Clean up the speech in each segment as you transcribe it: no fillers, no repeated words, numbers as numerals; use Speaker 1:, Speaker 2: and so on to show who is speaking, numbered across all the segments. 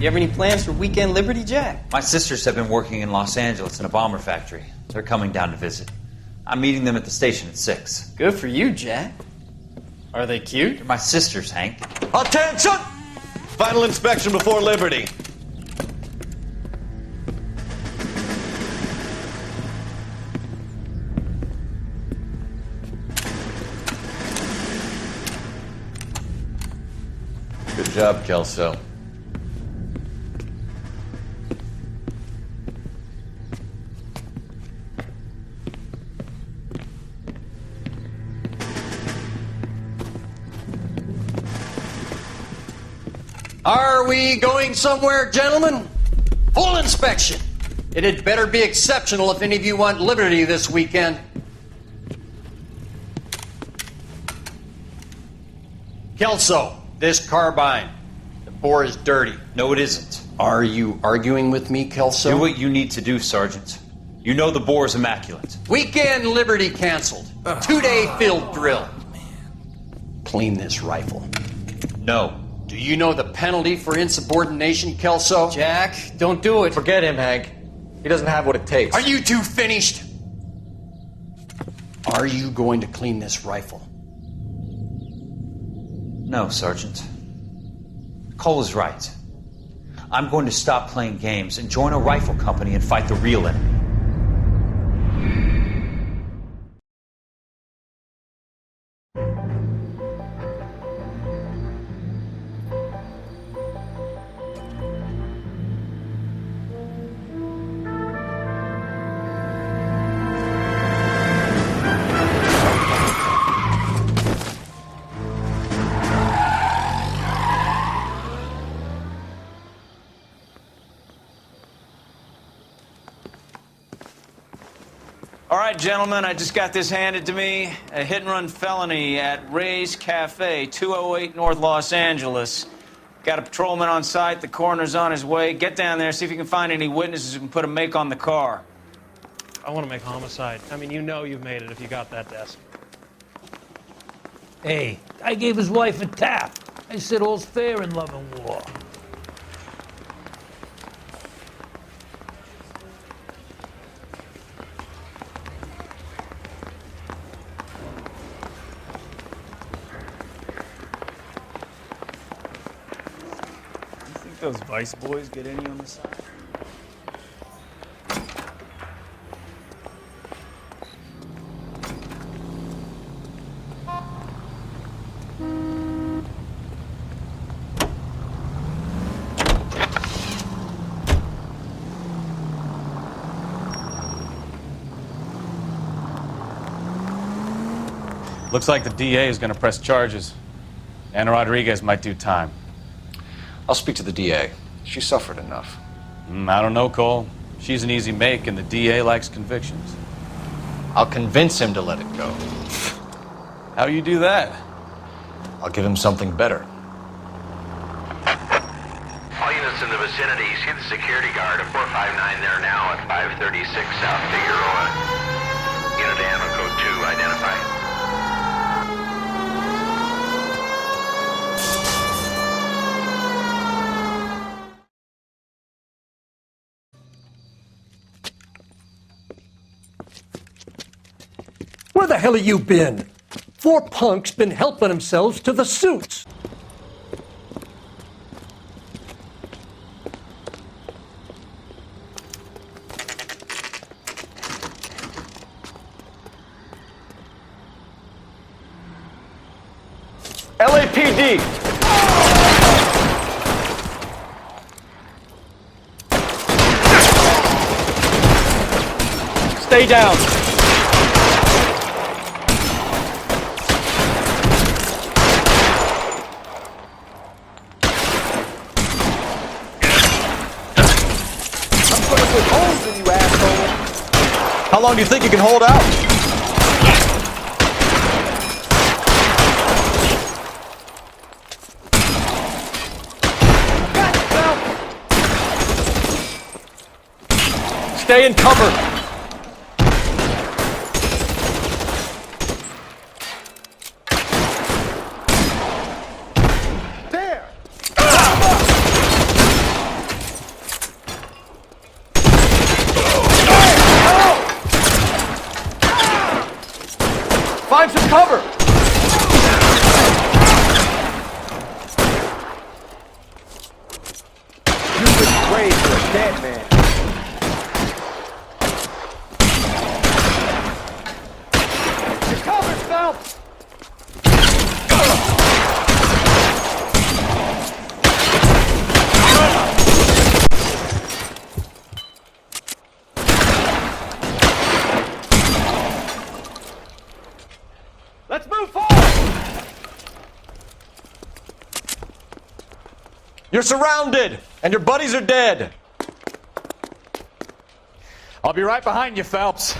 Speaker 1: You have any plans for weekend Liberty, Jack?
Speaker 2: My sisters have been working in Los Angeles in a bomber factory. They're coming down to visit. I'm meeting them at the station at 6.
Speaker 1: Good for you, Jack. Are they cute?
Speaker 2: They're my sisters, Hank.
Speaker 3: Attention! Final inspection before Liberty. Good job, Kelso.
Speaker 4: Are we going somewhere, gentlemen? Full inspection. It had better be exceptional if any of you want liberty this weekend. Kelso, this carbine. The bore is dirty.
Speaker 2: No, it isn't.
Speaker 4: Are you arguing with me, Kelso?
Speaker 2: Do what you need to do, Sergeant. You know the bore is immaculate.
Speaker 4: Weekend liberty canceled. 2-day field drill. Clean this rifle.
Speaker 2: No.
Speaker 4: Do you know the penalty for insubordination, Kelso?
Speaker 1: Jack, don't do it.
Speaker 5: Forget him, Hank. He doesn't have what it takes.
Speaker 4: Are you two finished? Are you going to clean this rifle?
Speaker 2: No, Sergeant. Cole is right. I'm going to stop playing games and join a rifle company and fight the real enemy.
Speaker 6: All right, gentlemen, I just got this handed to me. A hit-and-run felony at Ray's Cafe, 208 North Los Angeles. Got a patrolman on site. The coroner's on his way. Get down there, see if you can find any witnesses who can put a make on the car.
Speaker 7: I want to make homicide. I mean, you know you've made it if you got that desk.
Speaker 8: Hey, I gave his wife a tap. I said all's fair in love and war.
Speaker 6: Those Vice boys get any on the side?
Speaker 9: Looks like the DA is going to press charges. Anna Rodriguez might do time.
Speaker 5: I'll speak to the DA. She suffered enough.
Speaker 9: I don't know, Cole. She's an easy make, and the DA likes convictions.
Speaker 5: I'll convince him to let it go.
Speaker 9: How you do that?
Speaker 5: I'll give him something better.
Speaker 10: All units in the vicinity, see the security guard at 459 there now at 536 South Figueroa. Unit ammo code 2, identify.
Speaker 11: Where the hell have you been? 4 punks been helping themselves to the suits.
Speaker 5: LAPD! Stay down. How long do you think you can hold out? Stay in cover.
Speaker 11: Find some cover!
Speaker 12: You could pray for a dead man.
Speaker 11: Your cover, Phelps! Let's move forward!
Speaker 3: You're surrounded, and your buddies are dead.
Speaker 12: I'll be right behind you, Phelps.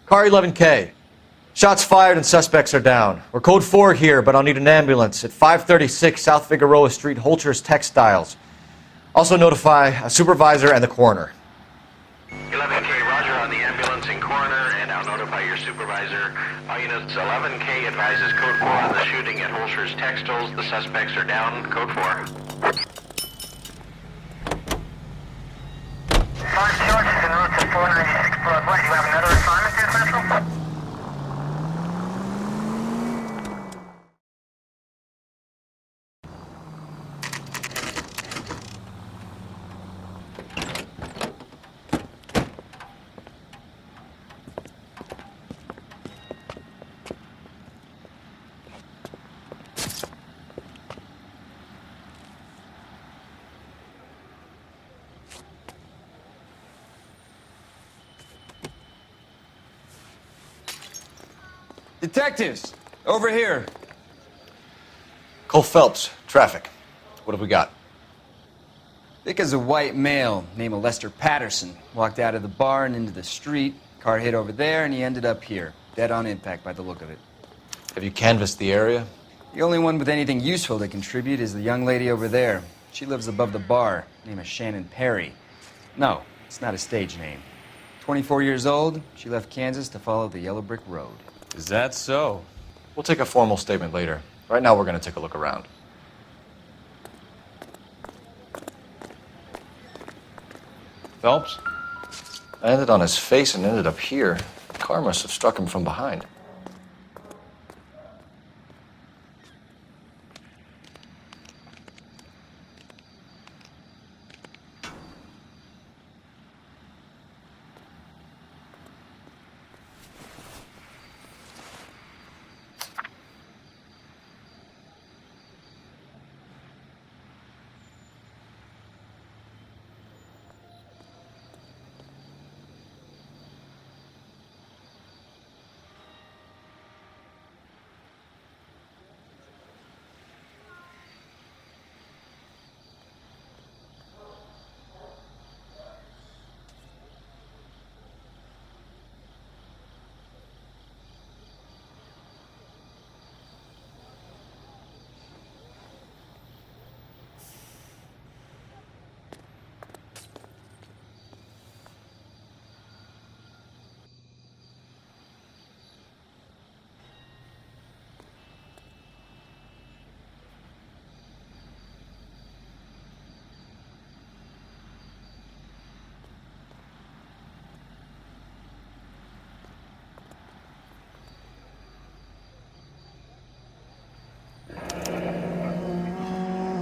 Speaker 13: Car 11K. Shots fired and suspects are down. We're code 4 here, but I'll need an ambulance at 536 South Figueroa Street, Holcher's Textiles. Also notify a supervisor and the coroner.
Speaker 10: 11K, roger on the ambulance and coroner, and I'll notify your supervisor. All units, 11K advises code 4 on the shooting at Holcher's Textiles. The suspects are down. Code 4.
Speaker 14: Sergeant George is en route to 496 Broadway. Do you have another assignment here, Central?
Speaker 6: Detectives, over here.
Speaker 13: Cole Phelps, traffic. What have we got?
Speaker 15: Vic is a white male named Lester Patterson. Walked out of the bar and into the street. Car hit over there, and he ended up here. Dead on impact by the look of it.
Speaker 13: Have you canvassed the area?
Speaker 15: The only one with anything useful to contribute is the young lady over there. She lives above the bar. Name is Shannon Perry. No, it's not a stage name. 24 years old, she left Kansas to follow the yellow brick road.
Speaker 6: Is that so?
Speaker 13: We'll take a formal statement later. Right now, we're going to take a look around.
Speaker 6: Phelps?
Speaker 13: I landed on his face and ended up here. The car must have struck him from behind.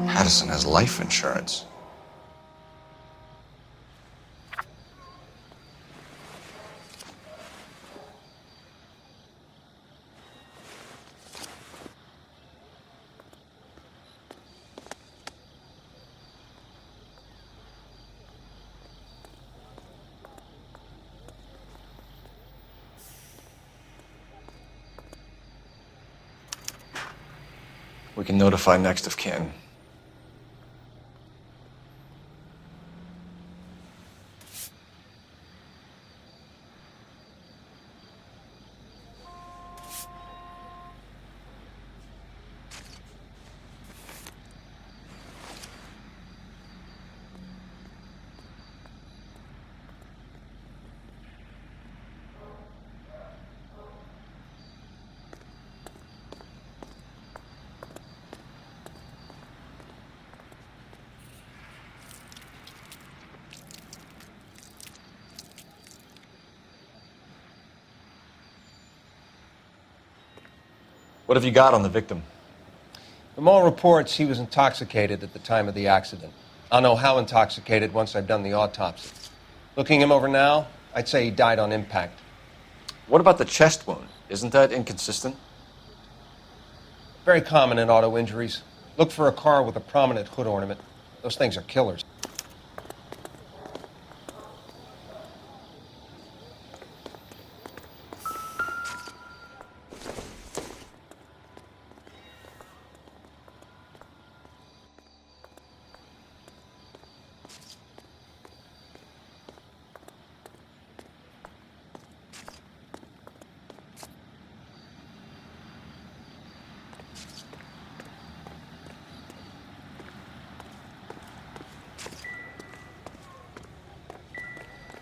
Speaker 13: Patterson has life insurance. We can notify next of kin. What have you got on the victim?
Speaker 16: From all reports, he was intoxicated at the time of the accident. I'll know how intoxicated once I've done the autopsy. Looking him over now, I'd say he died on impact.
Speaker 13: What about the chest wound? Isn't that inconsistent?
Speaker 16: Very common in auto injuries. Look for a car with a prominent hood ornament. Those things are killers.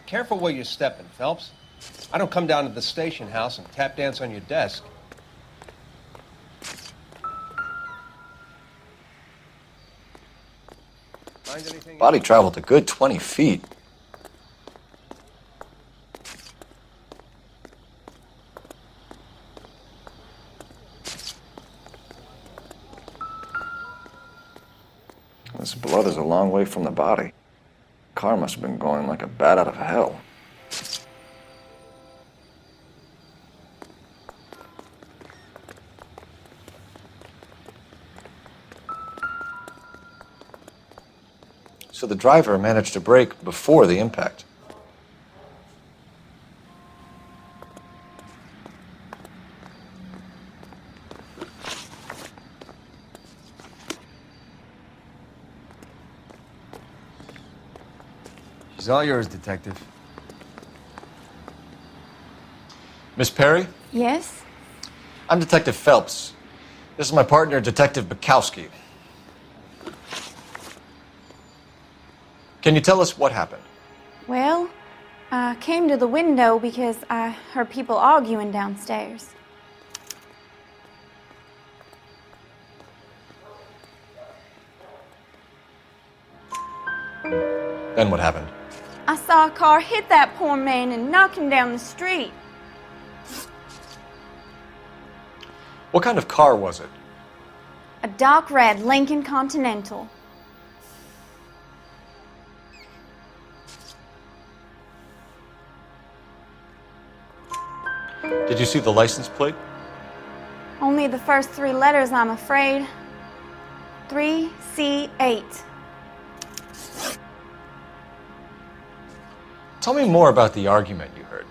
Speaker 16: Careful where you're stepping, Phelps. I don't come down to the station house and tap dance on your desk.
Speaker 13: Body traveled a good 20 feet.
Speaker 5: This blood is a long way from the body. Car must have been going like a bat out of hell.
Speaker 13: So the driver managed to brake before the impact.
Speaker 15: She's all yours, Detective.
Speaker 13: Miss Perry?
Speaker 17: Yes?
Speaker 13: I'm Detective Phelps. This is my partner, Detective Bukowski. Can you tell us what happened?
Speaker 17: Well, I came to the window because I heard people arguing downstairs.
Speaker 13: Then what happened?
Speaker 17: I saw a car hit that poor man and knock him down the street.
Speaker 13: What kind of car was it?
Speaker 17: A dark red Lincoln Continental.
Speaker 13: Did you see the license plate?
Speaker 17: Only the first three letters, I'm afraid. 3C8.
Speaker 13: Tell me more about the argument you heard.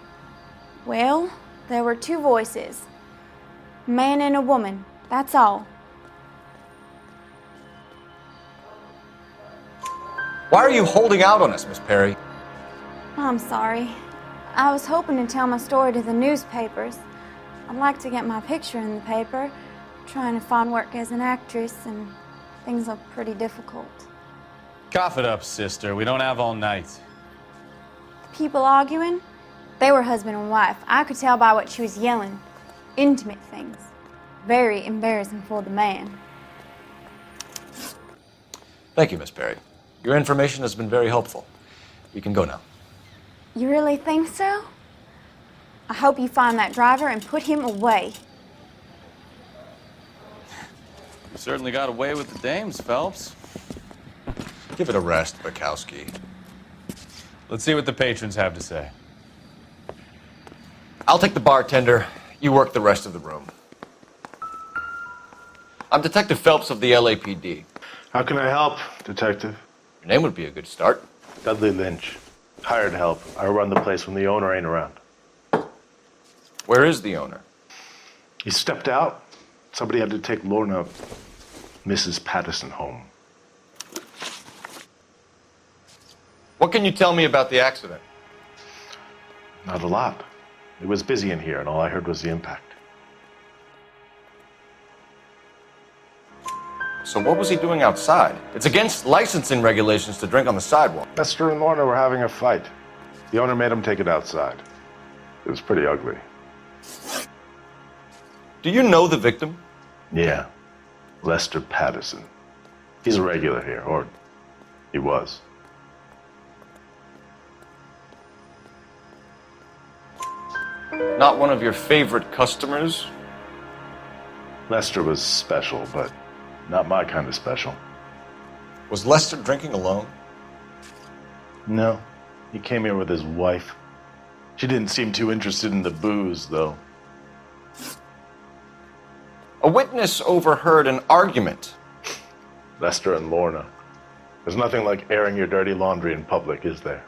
Speaker 17: Well, there were two voices. A man and a woman, that's all.
Speaker 13: Why are you holding out on us, Miss Perry?
Speaker 17: I'm sorry. I was hoping to tell my story to the newspapers. I'd like to get my picture in the paper. Trying to find work as an actress, and things look pretty difficult.
Speaker 9: Cough it up, sister. We don't have all night.
Speaker 17: People arguing? They were husband and wife. I could tell by what she was yelling. Intimate things. Very embarrassing for the man.
Speaker 13: Thank you, Miss Perry. Your information has been very helpful. We can go now.
Speaker 17: You really think so? I hope you find that driver and put him away.
Speaker 9: You certainly got away with the dames, Phelps.
Speaker 13: Give it a rest, Bukowski.
Speaker 9: Let's see what the patrons have to say.
Speaker 13: I'll take the bartender. You work the rest of the room. I'm Detective Phelps of the LAPD.
Speaker 18: How can I help, Detective?
Speaker 13: Your name would be a good start.
Speaker 18: Dudley Lynch. Hired help. I run the place when the owner ain't around.
Speaker 13: Where is the owner?
Speaker 18: He stepped out. Somebody had to take Lorna, Mrs. Patterson, home.
Speaker 13: What can you tell me about the accident?
Speaker 18: Not a lot. It was busy in here, and all I heard was the impact.
Speaker 13: So what was he doing outside? It's against licensing regulations to drink on the sidewalk.
Speaker 18: Esther and Lorna were having a fight. The owner made him take it outside. It was pretty ugly.
Speaker 13: Do you know the victim?
Speaker 18: Yeah. Lester Patterson. He's a regular here, or he was.
Speaker 13: Not one of your favorite customers?
Speaker 18: Lester was special, but not my kind of special.
Speaker 13: Was Lester drinking alone?
Speaker 18: No. He came here with his wife. She didn't seem too interested in the booze, though.
Speaker 13: A witness overheard an argument.
Speaker 18: Lester and Lorna. There's nothing like airing your dirty laundry in public, is there?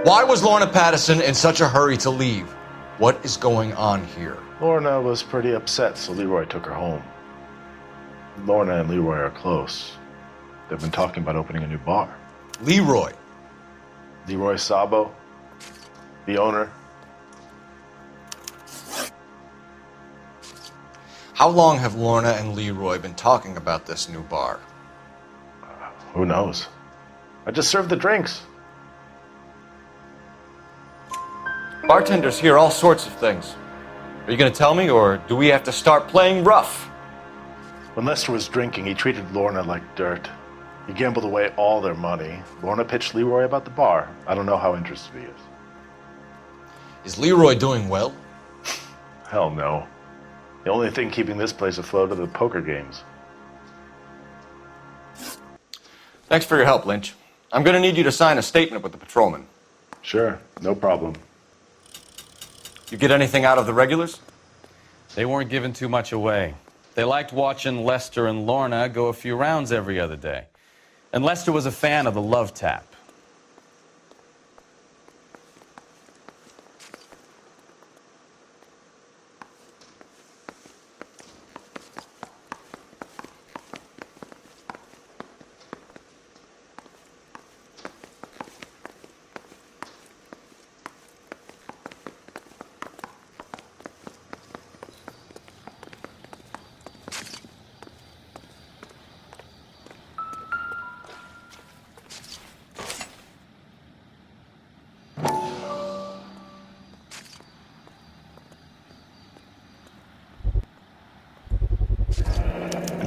Speaker 13: Why was Lorna Patterson in such a hurry to leave? What is going on here?
Speaker 18: Lorna was pretty upset, so Leroy took her home. Lorna and Leroy are close. They've been talking about opening a new bar.
Speaker 13: Leroy?
Speaker 18: Leroy Sabo, the owner.
Speaker 13: How long have Lorna and Leroy been talking about this new bar?
Speaker 18: Who knows? I just served the drinks.
Speaker 13: Bartenders hear all sorts of things. Are you going to tell me, or do we have to start playing rough?
Speaker 18: When Lester was drinking, he treated Lorna like dirt. He gambled away all their money. Lorna pitched Leroy about the bar. I don't know how interested he is.
Speaker 13: Is Leroy doing well?
Speaker 18: Hell no. The only thing keeping this place afloat are the poker games.
Speaker 13: Thanks for your help, Lynch. I'm going to need you to sign a statement with the patrolman.
Speaker 18: Sure, no problem.
Speaker 13: You get anything out of the regulars?
Speaker 9: They weren't giving too much away. They liked watching Lester and Lorna go a few rounds every other day. And Lester was a fan of the love tap.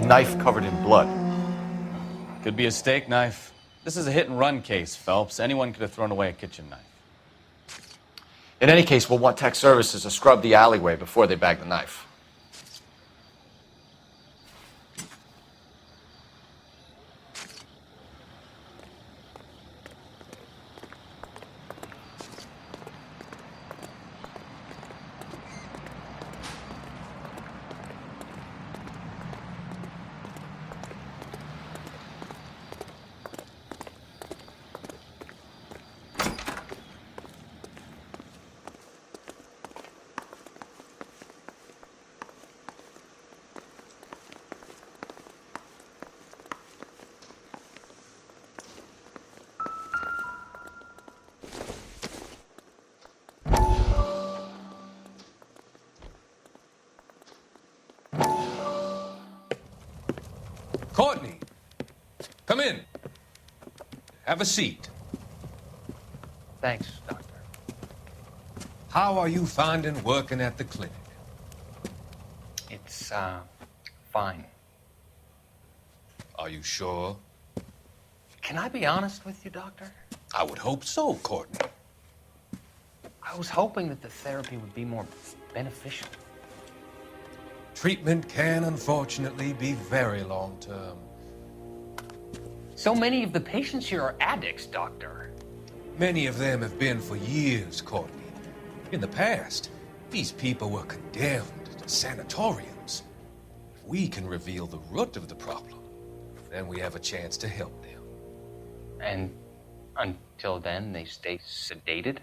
Speaker 13: Knife covered in blood.
Speaker 9: Could be a steak knife. This is a hit-and-run case, Phelps. Anyone could have thrown away a kitchen knife.
Speaker 13: In any case, we'll want tech services to scrub the alleyway before they bag the knife.
Speaker 19: Courtney, come in. Have a seat.
Speaker 20: Thanks, Doctor.
Speaker 19: How are you finding working at the clinic?
Speaker 20: It's, fine.
Speaker 19: Are you sure?
Speaker 20: Can I be honest with you, Doctor?
Speaker 19: I would hope so, Courtney.
Speaker 20: I was hoping that the therapy would be more beneficial.
Speaker 19: Treatment can, unfortunately, be very long-term.
Speaker 20: So many of the patients here are addicts, Doctor.
Speaker 19: Many of them have been for years, Courtney. In the past, these people were condemned to sanatoriums. If we can reveal the root of the problem, then we have a chance to help them.
Speaker 20: And until then, they stay sedated?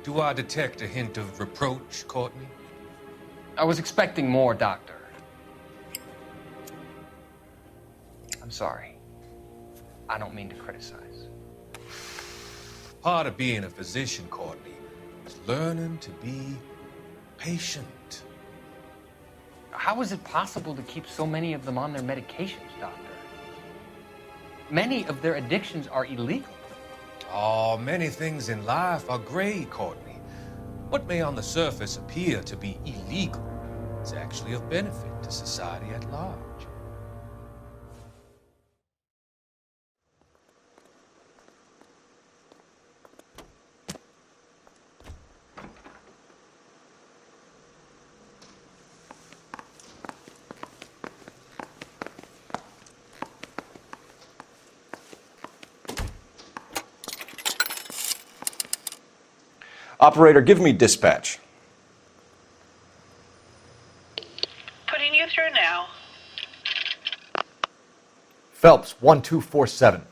Speaker 19: Do I detect a hint of reproach, Courtney?
Speaker 20: I was expecting more, Doctor. I'm sorry. I don't mean to criticize.
Speaker 19: Part of being a physician, Courtney, is learning to be patient.
Speaker 20: How is it possible to keep so many of them on their medications, Doctor? Many of their addictions are illegal.
Speaker 19: Oh, many things in life are gray, Courtney. What may on the surface appear to be illegal is actually of benefit to society at large.
Speaker 13: Operator, give me dispatch.
Speaker 21: Putting you through now.
Speaker 13: Phelps, 1247.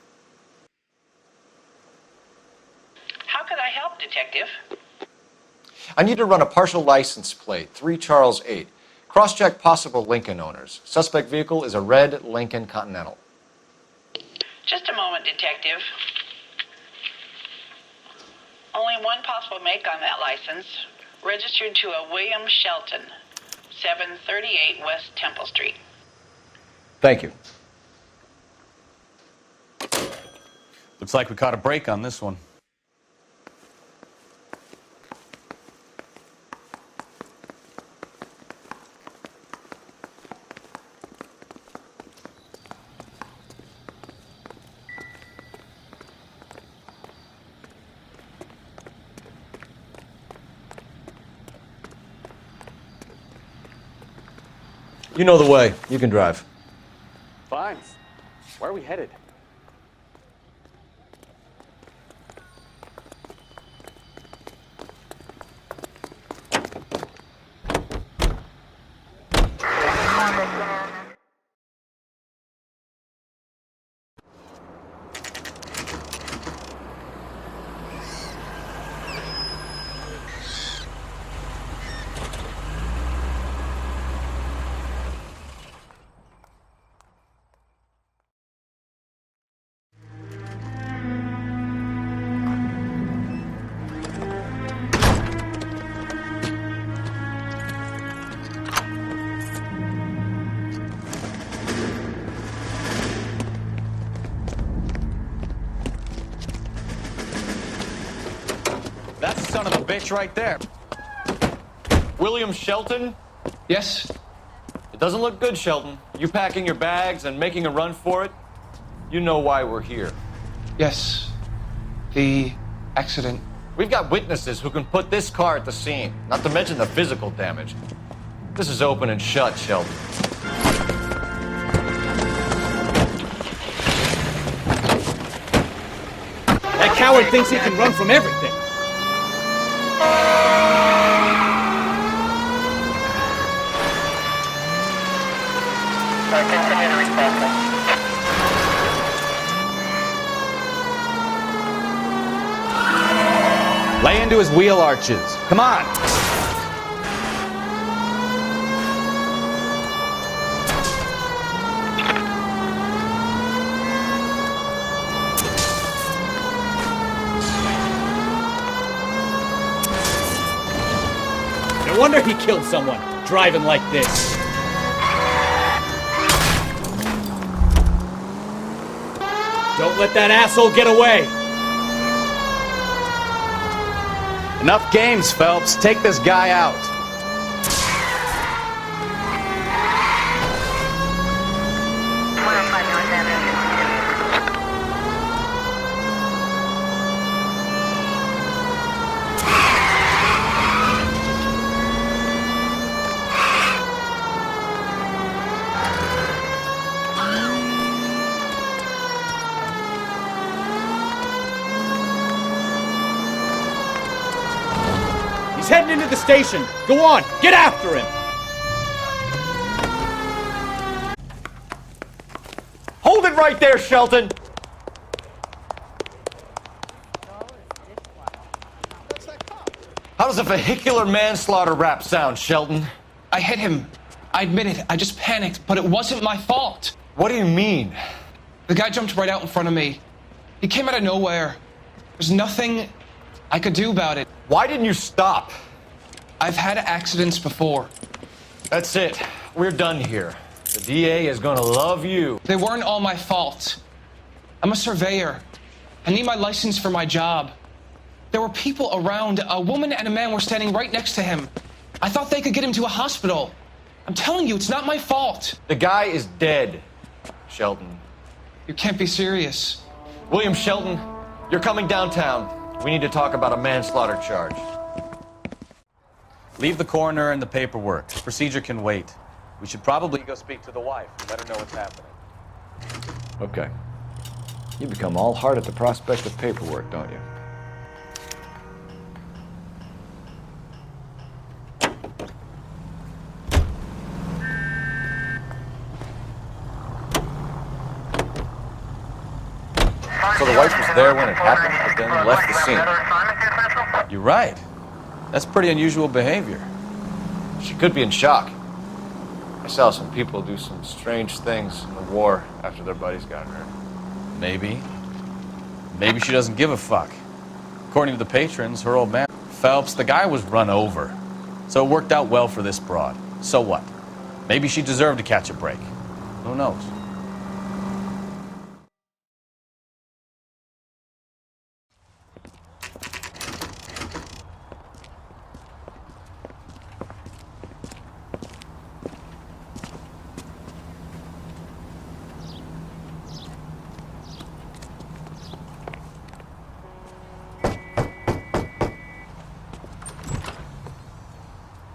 Speaker 21: How could I help, Detective?
Speaker 13: I need to run a partial license plate, 3 Charles 8. Cross-check possible Lincoln owners. Suspect vehicle is a red Lincoln Continental.
Speaker 21: Just a moment, Detective. Only one possible make on that license. Registered to a William Shelton, 738 West Temple Street.
Speaker 13: Thank you.
Speaker 9: Looks like we caught a break on this one.
Speaker 13: You know the way. You can drive.
Speaker 12: Fine. Where are we headed?
Speaker 9: That's the son of a bitch right there. William Shelton?
Speaker 16: Yes?
Speaker 13: It doesn't look good, Shelton. You packing your bags and making a run for it? You know why we're here.
Speaker 16: Yes. The accident.
Speaker 13: We've got witnesses who can put this car at the scene, not to mention the physical damage. This is open and shut, Shelton.
Speaker 12: That coward thinks he can run from everything.
Speaker 14: Continue to respond.
Speaker 12: Lay into his wheel arches. Come on. No wonder he killed someone, driving like this. Don't let that asshole get away.
Speaker 9: Enough games, Phelps. Take this guy out.
Speaker 12: He's heading into the station. Go on, get after him.
Speaker 13: Hold it right there, Shelton. How does a vehicular manslaughter rap sound, Shelton?
Speaker 22: I hit him. I admit it. I just panicked, but it wasn't my fault.
Speaker 13: What do you mean?
Speaker 22: The guy jumped right out in front of me. He came out of nowhere. There's nothing I could do about it.
Speaker 13: Why didn't you stop?
Speaker 22: I've had accidents before.
Speaker 13: That's it. We're done here. The DA is gonna love you.
Speaker 22: They weren't all my fault. I'm a surveyor. I need my license for my job. There were people around. A woman and a man were standing right next to him. I thought they could get him to a hospital. I'm telling you, it's not my fault.
Speaker 13: The guy is dead, Shelton.
Speaker 22: You can't be serious.
Speaker 13: William Shelton, you're coming downtown. We need to talk about a manslaughter charge.
Speaker 9: Leave the coroner and the paperwork. Procedure can wait. We should probably go speak to the wife and let her know what's happening.
Speaker 5: Okay. You become all heart at the prospect of paperwork, don't you?
Speaker 13: So the wife was there when it happened, but then left the scene.
Speaker 9: You're right. That's pretty unusual behavior.
Speaker 13: She could be in shock. I saw some people do some strange things in the war after their buddies got hurt.
Speaker 9: Maybe. Maybe she doesn't give a fuck. According to the patrons, her old man, Phelps, the guy was run over. So it worked out well for this broad. So what? Maybe she deserved to catch a break. Who knows?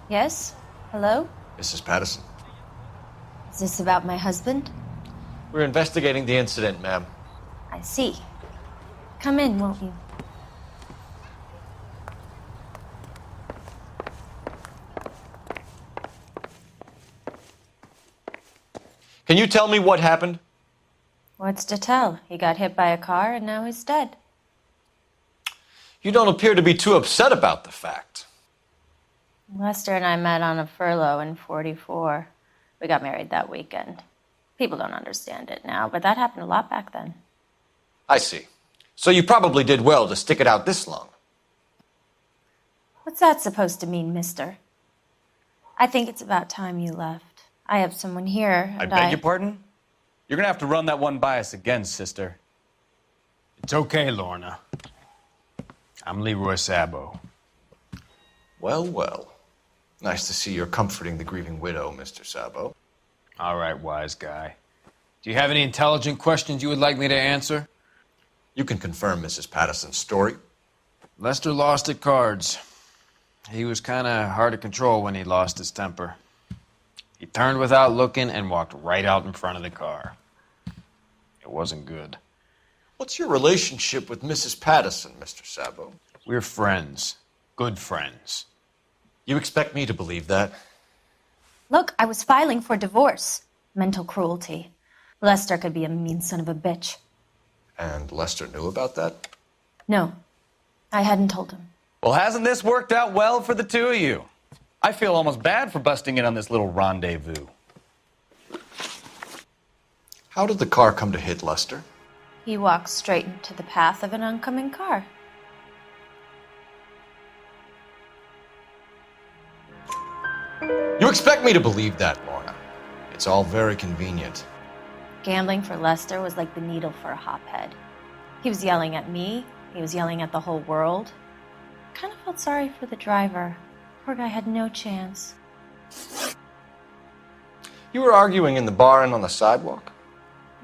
Speaker 1: Yes? Hello?
Speaker 13: Mrs. Patterson.
Speaker 1: Is this about my husband?
Speaker 13: We're investigating the incident, ma'am.
Speaker 1: I see. Come in, won't you?
Speaker 13: Can you tell me what happened?
Speaker 1: What's to tell? He got hit by a car and now he's dead.
Speaker 13: You don't appear to be too upset about the fact.
Speaker 1: Lester and I met on a furlough in '44. We got married that weekend. People don't understand it now, but that happened a lot back then.
Speaker 13: I see. So you probably did well to stick it out this long.
Speaker 1: What's that supposed to mean, mister? I think it's about time you left. I have someone here,
Speaker 9: I
Speaker 1: and
Speaker 9: beg your pardon? You're gonna have to run that one by us again, sister.
Speaker 6: It's okay, Lorna. I'm Leroy Sabo.
Speaker 13: Well, well. Nice to see you're comforting the grieving widow, Mr. Sabo.
Speaker 6: All right, wise guy. Do you have any intelligent questions you would like me to answer?
Speaker 13: You can confirm Mrs. Patterson's story.
Speaker 6: Lester lost at cards. He was kind of hard to control when he lost his temper. He turned without looking and walked right out in front of the car. It wasn't good.
Speaker 13: What's your relationship with Mrs. Patterson, Mr. Sabo?
Speaker 6: We're friends. Good friends.
Speaker 13: You expect me to believe that?
Speaker 1: Look, I was filing for divorce. Mental cruelty. Lester could be a mean son of a bitch.
Speaker 13: And Lester knew about that?
Speaker 1: No, I hadn't told him.
Speaker 9: Well, hasn't this worked out well for the two of you? I feel almost bad for busting in on this little rendezvous.
Speaker 13: How did the car come to hit Lester?
Speaker 1: He walked straight into the path of an oncoming car.
Speaker 13: You expect me to believe that, Lorna. It's all very convenient.
Speaker 1: Gambling for Lester was like the needle for a hophead. He was yelling at me. He was yelling at the whole world. I kind of felt sorry for the driver. Poor guy had no chance.
Speaker 13: You were arguing in the bar and on the sidewalk?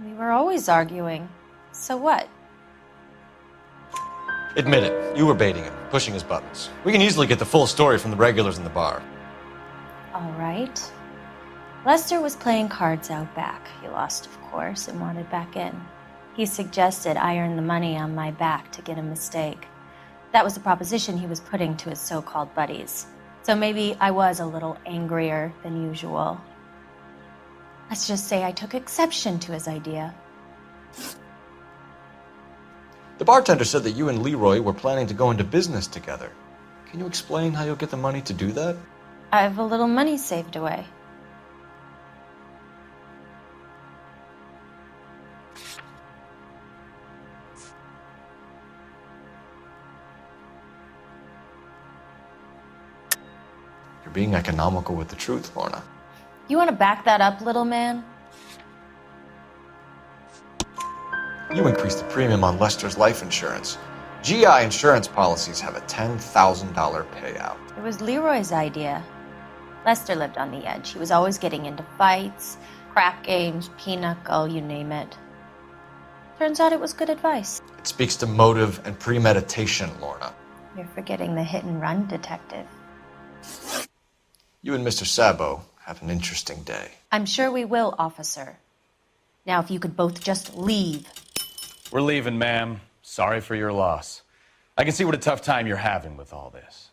Speaker 1: We were always arguing. So what?
Speaker 13: Admit it. You were baiting him, pushing his buttons. We can easily get the full story from the regulars in the bar.
Speaker 1: All right. Lester was playing cards out back. He lost, of course, and wanted back in. He suggested I earn the money on my back to get a mistake. That was the proposition he was putting to his so-called buddies. So maybe I was a little angrier than usual. Let's just say I took exception to his idea.
Speaker 13: The bartender said that you and Leroy were planning to go into business together. Can you explain how you'll get the money to do that?
Speaker 1: I have a little money saved away.
Speaker 13: You're being economical with the truth, Lorna.
Speaker 1: You want to back that up, little man?
Speaker 13: You increased the premium on Lester's life insurance. GI insurance policies have a $10,000 payout.
Speaker 1: It was Leroy's idea. Lester lived on the edge. He was always getting into fights, crap games, pinochle, you name it. Turns out it was good advice.
Speaker 13: It speaks to motive and premeditation, Lorna.
Speaker 1: You're forgetting the hit-and-run detective.
Speaker 13: You and Mr. Sabo have an interesting day.
Speaker 1: I'm sure we will, officer. Now, if you could both just leave.
Speaker 9: We're leaving, ma'am. Sorry for your loss. I can see what a tough time you're having with all this.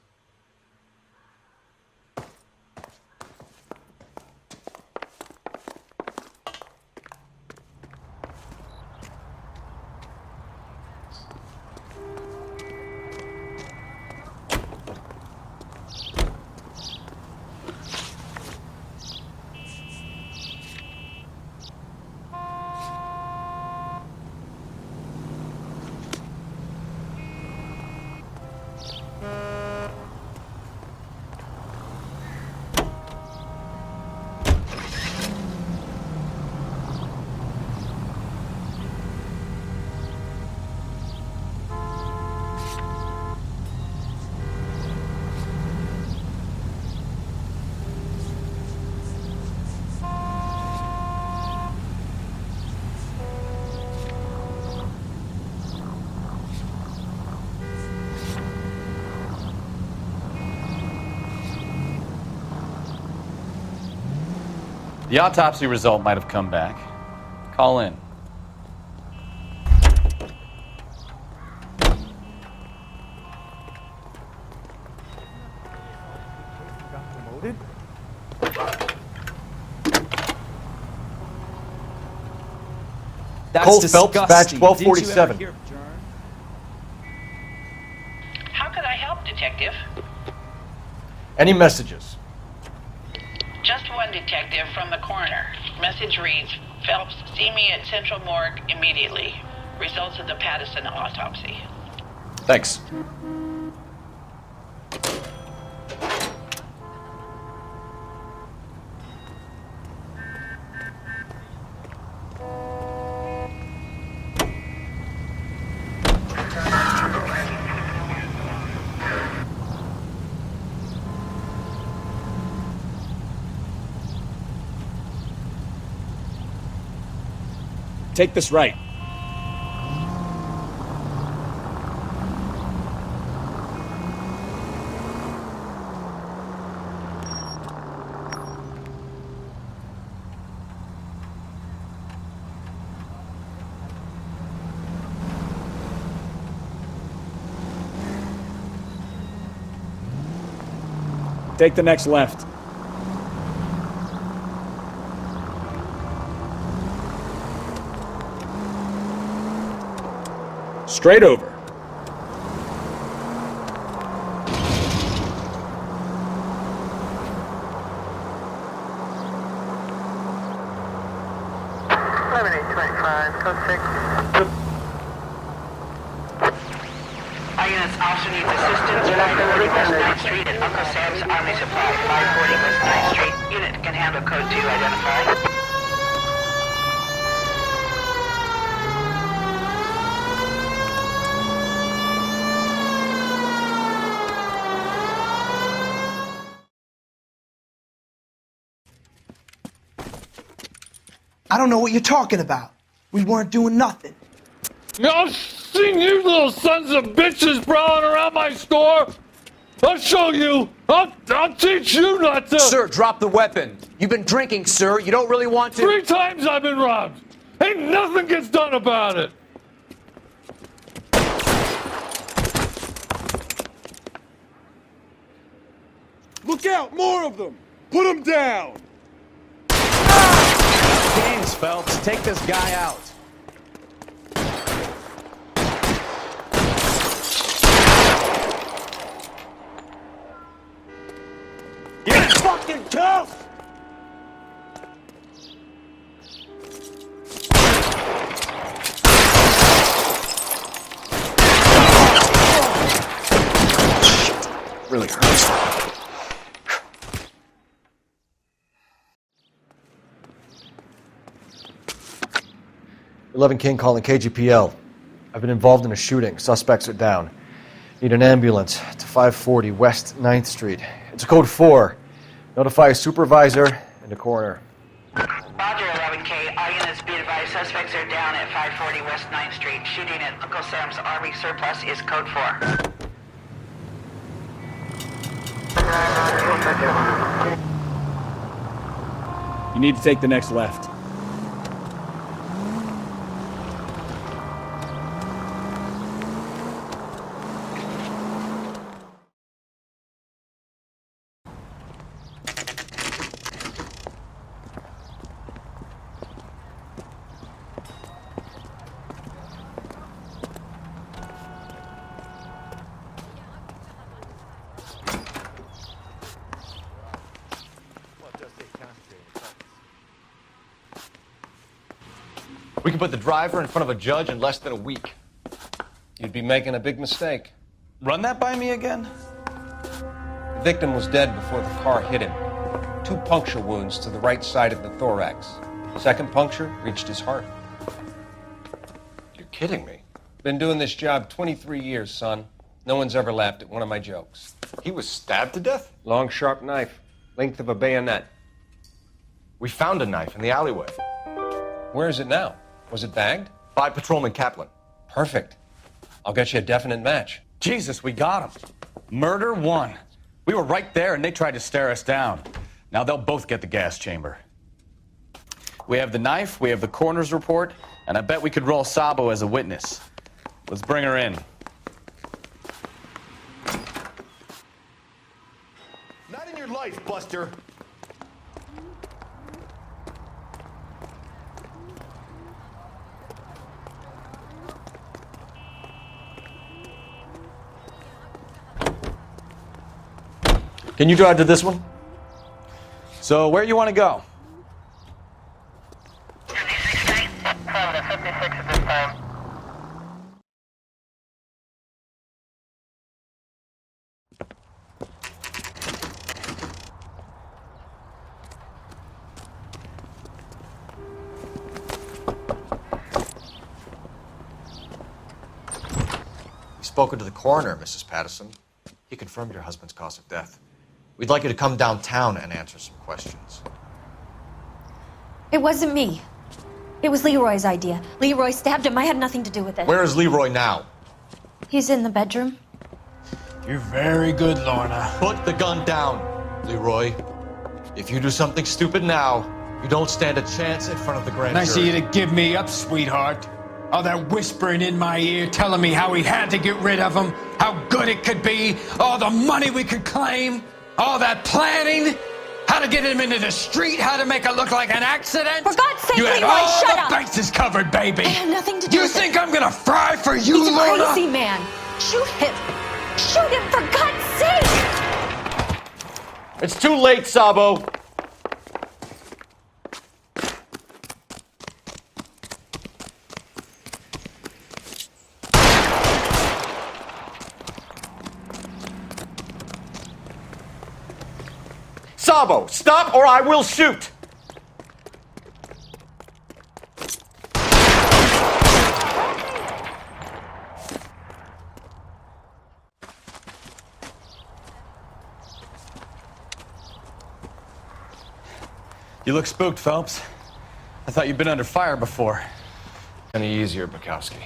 Speaker 9: The autopsy result might have come back. Call in.
Speaker 13: That's Cole Phelps, badge 1247.
Speaker 21: How could I help, Detective?
Speaker 13: Any messages?
Speaker 21: Just one, Detective, from the coroner. Message reads, Phelps, see me at Central Morgue immediately. Results of the Pattison autopsy.
Speaker 13: Thanks.
Speaker 12: Take this right. Take the next left. Straight over.
Speaker 21: Our units also needs assistance. 540 West 9th Street at Uncle Sam's Army Supply. 540 West 9th Street. Unit can handle code 2. Identify.
Speaker 2: I don't know what you're talking about. We weren't doing nothing.
Speaker 8: I've seen you little sons of bitches prowling around my store. I'll show you. I'll teach you not to.
Speaker 4: Sir, drop the weapon. You've been drinking, sir. You don't really want to.
Speaker 8: 3 times I've been robbed. Ain't nothing gets done about it.
Speaker 12: Look out! More of them! Put them down!
Speaker 4: Games, Phelps. Take this guy out.
Speaker 12: You're fucking tough!
Speaker 5: Really hurts.
Speaker 13: 11 King calling KGPL. I've been involved in a shooting. Suspects are down. Need an ambulance to 540 West 9th Street. It's a code 4. Notify a supervisor and a coroner.
Speaker 21: Roger, 11K. All units be advised. Suspects are down at 540 West 9th Street. Shooting at Uncle Sam's Army Surplus is code 4.
Speaker 12: You need to take the next left.
Speaker 13: We can put the driver in front of a judge in less than a week.
Speaker 16: You'd be making a big mistake.
Speaker 6: Run that by me again?
Speaker 16: The victim was dead before the car hit him. 2 puncture wounds to the right side of the thorax. Second puncture reached his heart.
Speaker 13: You're kidding me.
Speaker 16: Been doing this job 23 years, son. No one's ever laughed at one of my jokes.
Speaker 13: He was stabbed to death?
Speaker 16: Long, sharp knife. Length of a bayonet.
Speaker 13: We found a knife in the alleyway.
Speaker 16: Where is it now? Was it bagged?
Speaker 13: By Patrolman Kaplan.
Speaker 16: Perfect. I'll get you a definite match.
Speaker 9: Jesus, we got him. Murder 1. We were right there and they tried to stare us down. Now they'll both get the gas chamber. We have the knife, we have the coroner's report, and I bet we could roll Sabo as a witness. Let's bring her in.
Speaker 3: Not in your life, Buster.
Speaker 13: Can you drive to this one?
Speaker 9: So, where you want to go?
Speaker 13: We've spoken to the coroner, Mrs. Patterson. He confirmed your husband's cause of death. We'd like you to come downtown and answer some questions.
Speaker 1: It wasn't me. It was Leroy's idea. Leroy stabbed him. I had nothing to do with it.
Speaker 13: Where is Leroy now?
Speaker 1: He's in the bedroom.
Speaker 3: You're very good, Lorna.
Speaker 13: Put the gun down, Leroy. If you do something stupid now, you don't stand a chance in front of the grand
Speaker 12: Nice of
Speaker 13: jury.
Speaker 12: you to give me up, sweetheart. All that whispering in my ear, telling me how we had to get rid of him, how good it could be, all the money we could claim, all that planning, how to get him into the street, how to make it look like an accident.
Speaker 1: For God's sake,
Speaker 12: you had
Speaker 1: Leroy,
Speaker 12: all
Speaker 1: shut
Speaker 12: the
Speaker 1: up!
Speaker 12: bases covered, baby.
Speaker 1: I had nothing to do
Speaker 12: You
Speaker 1: with
Speaker 12: think
Speaker 1: it.
Speaker 12: I'm gonna fry for you,
Speaker 1: He's a
Speaker 12: Lorna?
Speaker 1: crazy man. Shoot him. Shoot him, for God's sake!
Speaker 13: It's too late, Sabo. Sabo, stop or I will shoot!
Speaker 9: You look spooked, Phelps. I thought you'd been under fire before.
Speaker 5: Any easier, Bukowski?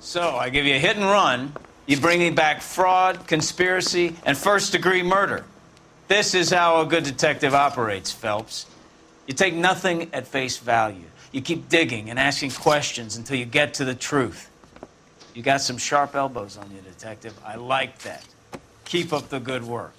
Speaker 6: So, I give you a hit and run. You bring me back fraud, conspiracy, and first-degree murder. This is how a good detective operates, Phelps. You take nothing at face value. You keep digging and asking questions until you get to the truth. You got some sharp elbows on you, detective. I like that. Keep up the good work.